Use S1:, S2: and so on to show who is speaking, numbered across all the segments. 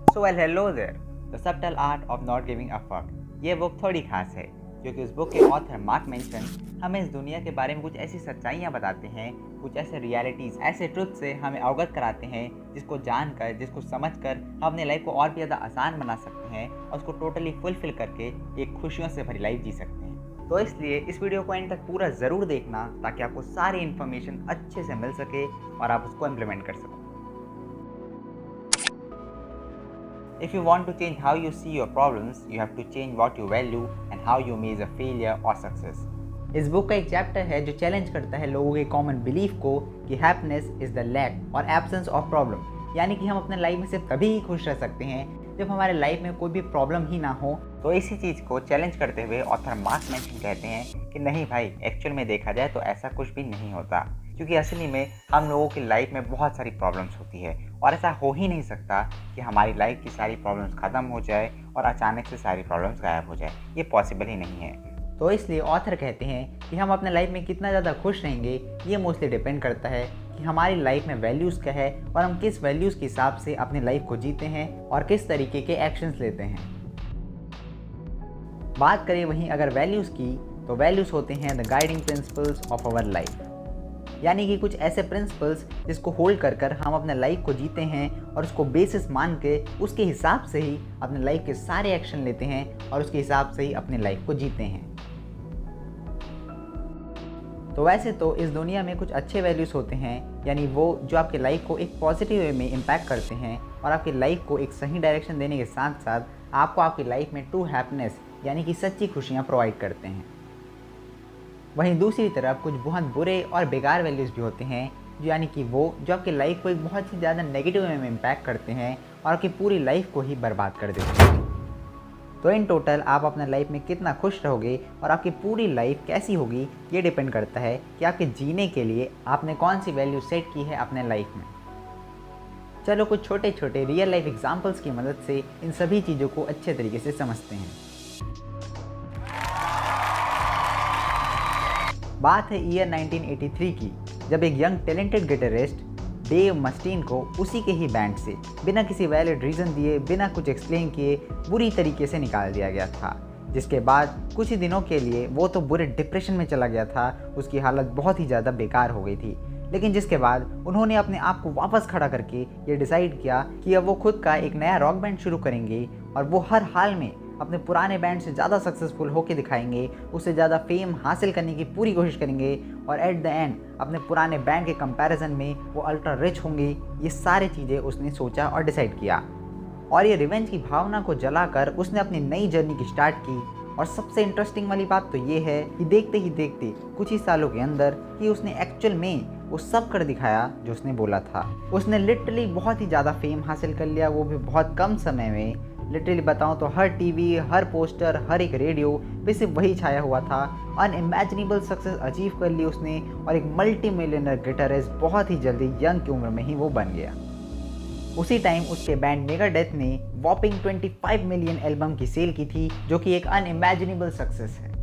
S1: So well hello there, the subtle art of not giving a fuck. ये book थोड़ी खास है क्योंकि उस बुक के ऑथर मार्क मेंशन हमें इस दुनिया के बारे में कुछ ऐसी सच्चाइयाँ बताते हैं, कुछ ऐसे रियलिटीज़, ऐसे ट्रुथ से हमें अवगत कराते हैं जिसको जानकर, जिसको समझकर हम अपने लाइफ को और भी ज़्यादा आसान बना सकते हैं और उसको टोटली फुलफिल करके एक खुशियों से भरी लाइफ जी सकते हैं। तो इसलिए इस वीडियो को एंड तक पूरा ज़रूर देखना ताकि आपको सारी इन्फॉर्मेशन अच्छे से मिल सके और आप उसको इम्प्लीमेंट कर सको। If you want to change how you see your problems, you have to change what you value and how you measure failure or success. इस बुक का एक चैप्टर है जो चैलेंज करता है लोगों के कॉमन बिलीफ को कि हैप्पीनेस इज द लैक और एब्सेंस ऑफ प्रॉब्लम, यानी कि हम अपने लाइफ में सिर्फ तभी ही खुश रह सकते हैं जब हमारे लाइफ में कोई भी प्रॉब्लम ही ना हो। तो इसी चीज़ को चैलेंज करते हुए ऑथर मार्क मेंशन कहते हैं कि नहीं भाई, एक्चुअल में देखा जाए तो ऐसा कुछ भी नहीं होता, क्योंकि असली में हम लोगों की लाइफ में बहुत सारी प्रॉब्लम्स होती है और ऐसा हो ही नहीं सकता कि हमारी लाइफ की सारी प्रॉब्लम्स ख़त्म हो जाए और अचानक से सारी प्रॉब्लम्स गायब हो जाए। ये पॉसिबल ही नहीं है। तो इसलिए ऑथर कहते हैं कि हम अपने लाइफ में कितना ज़्यादा खुश रहेंगे ये मोस्टली डिपेंड करता है कि हमारी लाइफ में वैल्यूज़ क्या है और हम किस वैल्यूज़ के हिसाब से अपनी लाइफ को जीते हैं और किस तरीके के एक्शंस लेते हैं। बात करें वहीं अगर वैल्यूज़ की, तो वैल्यूज़ होते हैं the guiding principles of our life, यानी कि कुछ ऐसे प्रिंसिपल्स जिसको होल्ड कर हम अपने लाइफ को जीते हैं और उसको बेसिस मान के उसके हिसाब से ही अपने लाइफ के सारे एक्शन लेते हैं और उसके हिसाब से ही अपने लाइफ को जीते हैं। तो वैसे तो इस दुनिया में कुछ अच्छे वैल्यूज़ होते हैं, यानी वो जो आपकी लाइफ को एक पॉजिटिव वे में इम्पैक्ट करते हैं और आपकी लाइफ को एक सही डायरेक्शन देने के साथ साथ आपको आपकी लाइफ में ट्रू हैप्पीनेस यानी कि सच्ची खुशियाँ प्रोवाइड करते हैं। वहीं दूसरी तरफ कुछ बहुत बुरे और बेकार वैल्यूज़ भी होते हैं, यानी कि वो जो आपकी लाइफ को एक बहुत ही ज़्यादा नेगेटिव वे में इम्पैक्ट करते हैं और आपकी पूरी लाइफ को ही बर्बाद कर देते हैं। तो इन टोटल आप अपने लाइफ में कितना खुश रहोगे और आपकी पूरी लाइफ कैसी होगी ये डिपेंड करता है कि आपके जीने के लिए आपने कौन सी वैल्यू सेट की है अपने लाइफ में। चलो कुछ छोटे छोटे रियल लाइफ एग्जाम्पल्स की मदद से इन सभी चीज़ों को अच्छे तरीके से समझते हैं। बात है ईयर 1983 की, जब एक यंग टैलेंटेड गिटारिस्ट डेव मस्टीन को उसी के ही बैंड से बिना किसी वैलिड रीज़न दिए, बिना कुछ एक्सप्लेन किए बुरी तरीके से निकाल दिया गया था, जिसके बाद कुछ ही दिनों के लिए वो तो बुरे डिप्रेशन में चला गया था, उसकी हालत बहुत ही ज़्यादा बेकार हो गई थी। लेकिन जिसके बाद उन्होंने अपने आप को वापस खड़ा करके ये डिसाइड किया कि अब वो खुद का एक नया रॉक बैंड शुरू करेंगे और वो हर हाल में अपने पुराने बैंड से ज़्यादा सक्सेसफुल होके दिखाएंगे, उससे ज़्यादा फेम हासिल करने की पूरी कोशिश करेंगे और एट द एंड अपने पुराने बैंड के कंपैरिजन में वो अल्ट्रा रिच होंगे। ये सारी चीज़ें उसने सोचा और डिसाइड किया और ये रिवेंज की भावना को जलाकर उसने अपनी नई जर्नी की स्टार्ट की। और सबसे इंटरेस्टिंग वाली बात तो ये है कि देखते ही देखते कुछ ही सालों के अंदर कि उसने एक्चुअल में वो सब कर दिखाया जो उसने बोला था। उसने लिटरली बहुत ही ज़्यादा फेम हासिल कर लिया, वो भी बहुत कम समय में। लिटरली बताऊं तो हर टीवी, हर पोस्टर, हर एक रेडियो पे सिर्फ वही छाया हुआ था। अनइमेजिनेबल सक्सेस अचीव कर ली उसने और एक मल्टी मिलियनर गिटारिस्ट बहुत ही जल्दी यंग की उम्र में ही वो बन गया। उसी टाइम उसके बैंड मेगाडेथ ने वॉपिंग 25 मिलियन एल्बम की सेल की थी, जो कि एक अनइमेजिनेबल सक्सेस है।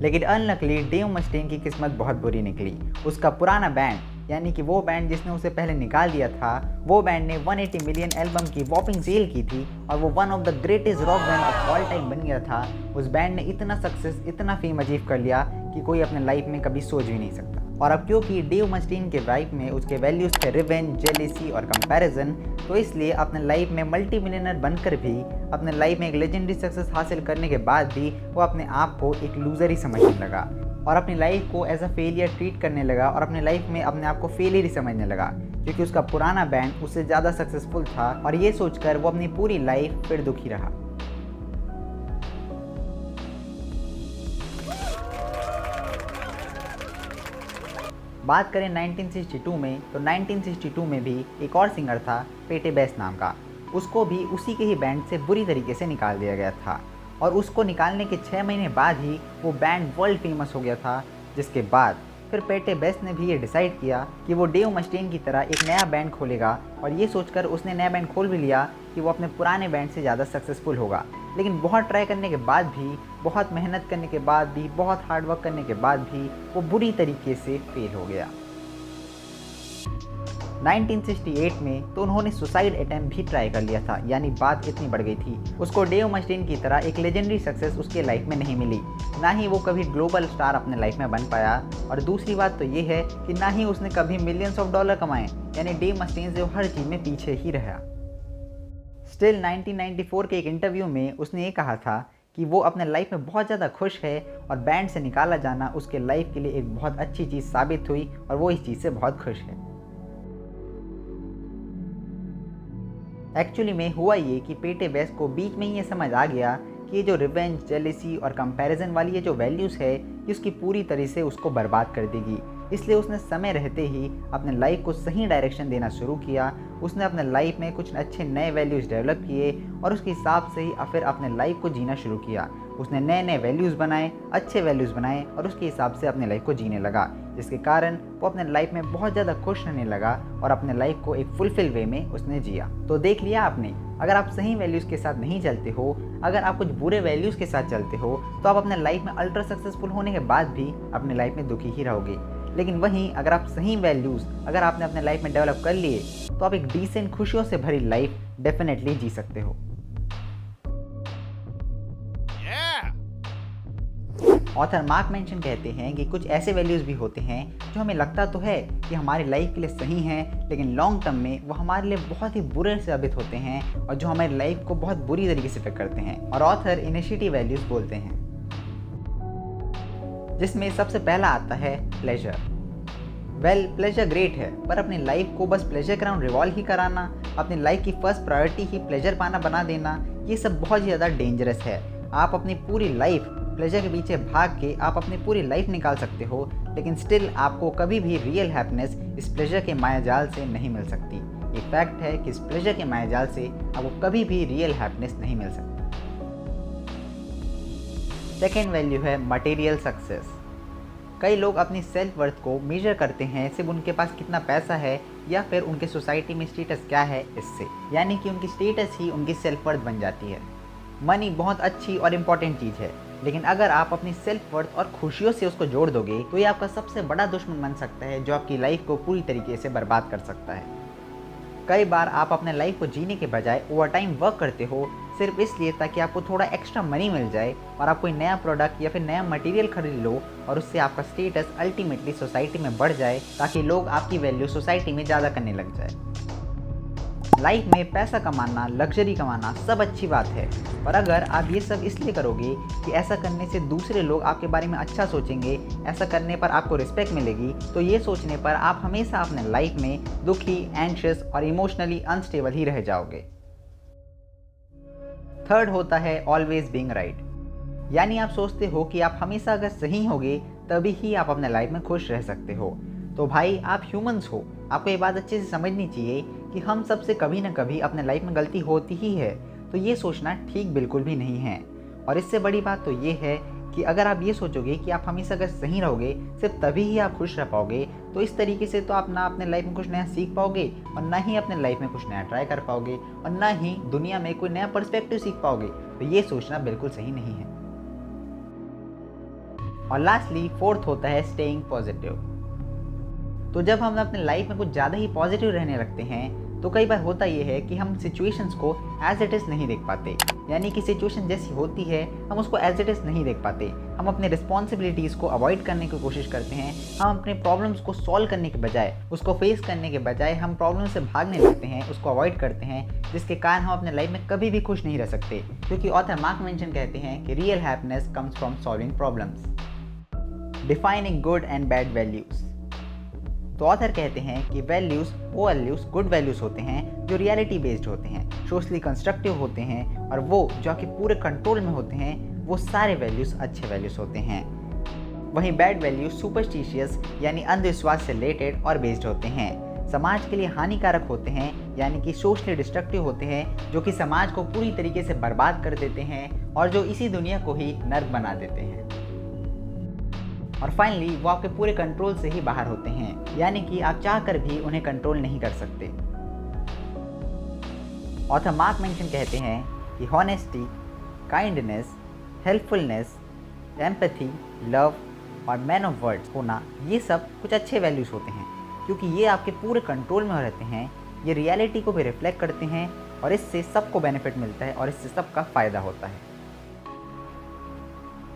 S1: लेकिन अनलकली डेव मस्टेन की किस्मत बहुत बुरी निकली। उसका पुराना बैंड, यानी कि वो बैंड जिसने उसे पहले निकाल दिया था, वो बैंड ने 180 मिलियन एल्बम की वॉपिंग सेल की थी और वो one of the greatest rock band of all time बन गया था। उस बैंड ने इतना सक्सेस, इतना फेम अचीव कर लिया कि कोई अपने लाइफ में कभी सोच भी नहीं सकता। और अब क्योंकि डेव मस्टीन के लाइफ में उसके वैल्यूज़ थे रिवेंज, जेलेसी और कंपैरिजन, तो इसलिए अपने लाइफ में मल्टी मिलियनर बनकर भी, अपने लाइफ में एक लेजेंडरी सक्सेस हासिल करने के बाद भी वो अपने आप को एक लूज़र ही समझने लगा और अपनी लाइफ को एज अ फेलियर ट्रीट करने लगा और अपने लाइफ में अपने आप को फेलियर ही समझने लगा, क्योंकि उसका पुराना बैंड उससे ज़्यादा सक्सेसफुल था और ये सोचकर वो अपनी पूरी लाइफ फिर दुखी रहा। बात करें 1962 में, तो 1962 में भी एक और सिंगर था पेटे बेस नाम का। उसको भी उसी के ही बैंड से बुरी तरीके से निकाल दिया गया था और उसको निकालने के 6 महीने बाद ही वो बैंड वर्ल्ड फेमस हो गया था। जिसके बाद फिर पेटे बेस ने भी ये डिसाइड किया कि वो डेव मस्टेन की तरह एक नया बैंड खोलेगा और ये सोचकर उसने नया बैंड खोल भी लिया कि वो अपने पुराने बैंड से ज़्यादा सक्सेसफुल होगा। लेकिन बहुत ट्राई करने के बाद भी, बहुत मेहनत करने के बाद भी, बहुत हार्ड वर्क करने के बाद भी वो बुरी तरीके से फेल हो गया। 1968 में तो उन्होंने सुसाइड अटेम्प्ट भी ट्राई कर लिया था, यानी बात इतनी बढ़ गई थी। उसको डेव मस्टीन की तरह एक लेजेंडरी सक्सेस उसके लाइफ में नहीं मिली, ना ही वो कभी ग्लोबल स्टार अपने लाइफ में बन पाया, और दूसरी बात तो ये है कि ना ही उसने कभी मिलियंस ऑफ डॉलर कमाए, यानी डेव मस्टीन से वो हर चीज़ में पीछे ही रहा। स्टिल 1994 के एक इंटरव्यू में उसने ये कहा था कि वो अपने लाइफ में बहुत ज़्यादा खुश है और बैंड से निकाला जाना उसके लाइफ के लिए एक बहुत अच्छी चीज़ साबित हुई और वो इस चीज़ से बहुत खुश है। एक्चुअली में हुआ ये कि पेटे वेस्ट को बीच में ही ये समझ आ गया कि ये जो रिवेंज, जेलिसी और कंपैरिजन वाली ये जो वैल्यूज़ है ये उसकी पूरी तरह से उसको बर्बाद कर देगी। इसलिए उसने समय रहते ही अपने लाइफ को सही डायरेक्शन देना शुरू किया। उसने अपने लाइफ में कुछ अच्छे नए वैल्यूज़ डेवलप किए और उसके हिसाब से ही फिर अपने लाइफ को जीना शुरू किया। उसने नए नए वैल्यूज़ बनाए, अच्छे वैल्यूज़ बनाए और उसके हिसाब से अपने लाइफ को जीने लगा, जिसके कारण वो अपने लाइफ में बहुत ज़्यादा खुश रहने लगा और अपने लाइफ को एक फुलफिल वे में उसने जिया। तो देख लिया आपने, अगर आप सही वैल्यूज़ के साथ नहीं चलते हो, अगर आप कुछ बुरे वैल्यूज़ के साथ चलते हो, तो आप अपने लाइफ में अल्ट्रा सक्सेसफुल होने के बाद भी अपने लाइफ में दुखी ही रहोगे। लेकिन वहीं अगर आप सही वैल्यूज़ अगर आपने अपने लाइफ में डेवलप कर लिए, तो आप एक डिसेंट खुशियों से भरी लाइफ डेफिनेटली जी सकते हो। ऑथर मार्क मेंशन कहते हैं कि कुछ ऐसे वैल्यूज़ भी होते हैं जो हमें लगता तो है कि हमारी लाइफ के लिए सही हैं, लेकिन लॉन्ग टर्म में वो हमारे लिए बहुत ही बुरे साबित होते हैं और जो हमारी लाइफ को बहुत बुरी तरीके से इफेक्ट करते हैं। और ऑथर इनिशिएटिव वैल्यूज़ बोलते हैं, जिसमें सबसे पहला आता है प्लेजर। प्लेजर ग्रेट है, पर अपनी लाइफ को बस प्लेजर के अराउंड रिवॉल्व ही कराना, अपनी लाइफ की फर्स्ट प्रायोरिटी ही प्लेजर पाना बना देना, ये सब बहुत ज़्यादा डेंजरस है। आप अपनी पूरी लाइफ प्लेजर के पीछे भाग के आप अपनी पूरी लाइफ निकाल सकते हो, लेकिन स्टिल आपको कभी भी रियल हैप्पीनेस इस प्लेजर के मायाजाल से नहीं मिल सकती। ये फैक्ट है कि इस प्लेजर के मायाजाल से आपको कभी भी रियल हैप्पीनेस नहीं मिल सकती। सेकेंड वैल्यू है मटेरियल सक्सेस। कई लोग अपनी सेल्फ वर्थ को मेजर करते हैं सिर्फ उनके पास कितना पैसा है या फिर उनके सोसाइटी में स्टेटस क्या है इससे, यानी कि उनकी स्टेटस ही उनकी सेल्फ वर्थ बन जाती है। मनी बहुत अच्छी और इम्पॉर्टेंट चीज़ है, लेकिन अगर आप अपनी सेल्फ वर्थ और खुशियों से उसको जोड़ दोगे तो ये आपका सबसे बड़ा दुश्मन बन सकता है, जो आपकी लाइफ को पूरी तरीके से बर्बाद कर सकता है। कई बार आप अपने लाइफ को जीने के बजाय ओवर टाइम वर्क करते हो सिर्फ इसलिए ताकि आपको थोड़ा एक्स्ट्रा मनी मिल जाए और आप कोई नया प्रोडक्ट या फिर नया मटेरियल खरीद लो और उससे आपका स्टेटस अल्टीमेटली सोसाइटी में बढ़ जाए, ताकि लोग आपकी वैल्यू सोसाइटी में ज़्यादा करने लग जाए। लाइफ में पैसा कमाना, लग्जरी कमाना सब अच्छी बात है, पर अगर आप ये सब इसलिए करोगे कि ऐसा करने से दूसरे लोग आपके बारे में अच्छा सोचेंगे, ऐसा करने पर आपको रिस्पेक्ट मिलेगी, तो ये सोचने पर आप हमेशा अपने लाइफ में दुखी, एंशियस और इमोशनली अनस्टेबल ही रह जाओगे। थर्ड होता है ऑलवेज बीइंग राइट, यानी आप सोचते हो कि आप हमेशा अगर सही होगे तभी ही आप अपने लाइफ में खुश रह सकते हो। तो भाई आप ह्यूमंस हो, आपको ये बात अच्छे से समझनी चाहिए कि हम सबसे कभी ना कभी अपने लाइफ में गलती होती ही है, तो ये सोचना ठीक बिल्कुल भी नहीं है। और इससे बड़ी बात तो ये है कि अगर आप ये सोचोगे कि आप हमेशा अगर सही रहोगे सिर्फ तभी ही आप खुश रह पाओगे, तो इस तरीके से तो आप ना अपने लाइफ में कुछ नया सीख पाओगे और ना ही अपने लाइफ में कुछ नया ट्राई कर पाओगे और ना ही दुनिया में कोई नया पर्सपेक्टिव सीख पाओगे। तो ये सोचना बिल्कुल सही नहीं है। और लास्टली फोर्थ होता है स्टेइंग पॉजिटिव। तो जब हम अपने लाइफ में कुछ ज़्यादा ही पॉजिटिव रहने लगते हैं तो कई बार होता ये है कि हम सिचुएशंस को एज इट इज़ नहीं देख पाते, यानी कि सिचुएशन जैसी होती है हम उसको एज इट इज़ नहीं देख पाते। हम अपने रिस्पॉन्सिबिलिटीज़ को अवॉइड करने की कोशिश करते हैं, हम अपने प्रॉब्लम्स को सॉल्व करने के बजाय, उसको फेस करने के बजाय हम प्रॉब्लम से भागने लगते हैं, उसको अवॉइड करते हैं, जिसके कारण हम अपने लाइफ में कभी भी खुश नहीं रह सकते। क्योंकि ऑथर मार्क मेंशन कहते हैं कि real happiness comes from solving problems. Defining good and bad values. तो ऑथर कहते हैं कि वो वैल्यूज़ गुड वैल्यूज़ होते हैं जो रियलिटी बेस्ड होते हैं, सोशली कंस्ट्रक्टिव होते हैं, और वो जो आपके पूरे कंट्रोल में होते हैं वो सारे वैल्यूज़ अच्छे वैल्यूज़ होते हैं। वहीं बैड वैल्यूज़ सुपरस्टिशियस यानी अंधविश्वास से रिलेटेड और बेस्ड होते हैं, समाज के लिए हानिकारक होते हैं, यानी कि सोशली डिस्ट्रक्टिव होते हैं, जो कि समाज को पूरी तरीके से बर्बाद कर देते हैं और जो इसी दुनिया को ही नर्क बना देते हैं। और फाइनली वो आपके पूरे कंट्रोल से ही बाहर होते हैं, यानी कि आप चाहकर भी उन्हें कंट्रोल नहीं कर सकते। ऑथर मार्क मेंशन कहते हैं कि honesty, kindness, helpfulness, empathy, love और मैन ऑफ वर्ड्स होना, ये सब कुछ अच्छे वैल्यूज़ होते हैं, क्योंकि ये आपके पूरे कंट्रोल में रहते हैं, ये रियलिटी को भी रिफ्लेक्ट करते हैं और इससे सबको बेनिफिट मिलता है और इससे सबका फ़ायदा होता है।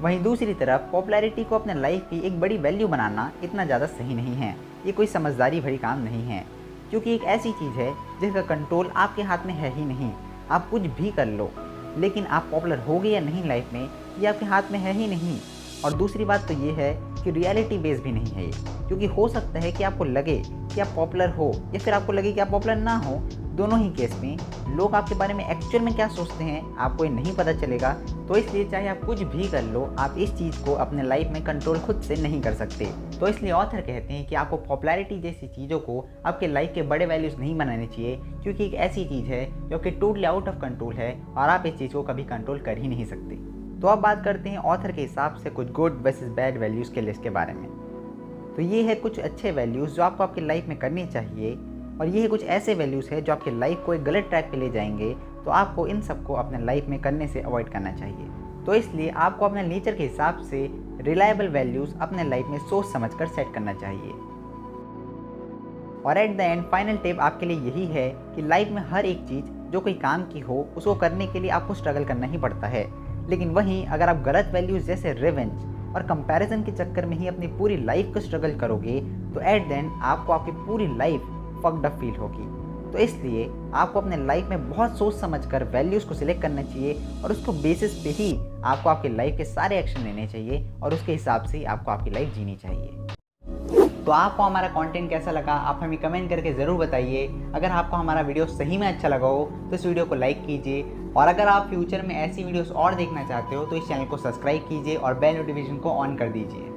S1: वहीं दूसरी तरफ पॉपुलैरिटी को अपने लाइफ की एक बड़ी वैल्यू बनाना इतना ज़्यादा सही नहीं है। ये कोई समझदारी भरी काम नहीं है, क्योंकि एक ऐसी चीज़ है जिसका कंट्रोल आपके हाथ में है ही नहीं। आप कुछ भी कर लो, लेकिन आप पॉपुलर होगे या नहीं लाइफ में, ये आपके हाथ में है ही नहीं। और दूसरी बात तो ये है कि रियलिटी बेस भी नहीं है ये, क्योंकि हो सकता है कि आपको लगे कि आप पॉपुलर हो या फिर आपको लगे कि आप पॉपुलर ना हो। दोनों ही केस में लोग आपके बारे में एक्चुअल में क्या सोचते हैं आपको ये नहीं पता चलेगा। तो इसलिए चाहे आप कुछ भी कर लो, आप इस चीज़ को अपने लाइफ में कंट्रोल खुद से नहीं कर सकते। तो इसलिए ऑथर कहते हैं कि आपको पॉपुलैरिटी जैसी चीज़ों को आपके लाइफ के बड़े वैल्यूज़ नहीं बनाने चाहिए, क्योंकि एक ऐसी चीज़ है जो कि टोटली आउट ऑफ कंट्रोल है और आप इस चीज़ को कभी कंट्रोल कर ही नहीं सकते। तो अब बात करते हैं ऑथर के हिसाब से कुछ गुड वर्सेस बैड वैल्यूज़ के लिस्ट के बारे में। तो ये है कुछ अच्छे वैल्यूज़ जो आपको आपकी लाइफ में करनी चाहिए, और ये है कुछ ऐसे वैल्यूज़ है जो आपकी लाइफ को एक गलत ट्रैक पे ले जाएंगे। तो आपको इन सबको अपने लाइफ में करने से अवॉइड करना चाहिए। तो इसलिए आपको अपने नेचर के हिसाब से रिलायबल वैल्यूज़ अपने लाइफ में सोच समझकर सेट करना चाहिए। और at the end final tip आपके लिए यही है कि लाइफ में हर एक चीज़ जो कोई काम की हो उसको करने के लिए आपको स्ट्रगल करना ही पड़ता है। लेकिन वहीं अगर आप गलत वैल्यूज़ जैसे रिवेंज और कंपैरिजन के चक्कर में ही अपनी पूरी लाइफ को स्ट्रगल करोगे, तो एट द एंड आपको आपकी पूरी लाइफ फक्ड अप फील होगी। तो इसलिए आपको अपने लाइफ में बहुत सोच समझकर वैल्यूज़ को सिलेक्ट करना चाहिए और उसको बेसिस पे ही आपको आपकी लाइफ के सारे एक्शन लेने चाहिए और उसके हिसाब से ही आपको आपकी लाइफ जीनी चाहिए। तो आपको हमारा कंटेंट कैसा लगा आप हमें कमेंट करके ज़रूर बताइए। अगर आपको हमारा वीडियो सही में अच्छा लगा हो तो इस वीडियो को लाइक कीजिए, और अगर आप फ्यूचर में ऐसी वीडियोस और देखना चाहते हो तो इस चैनल को सब्सक्राइब कीजिए और बेल नोटिफिकेशन को ऑन कर दीजिए।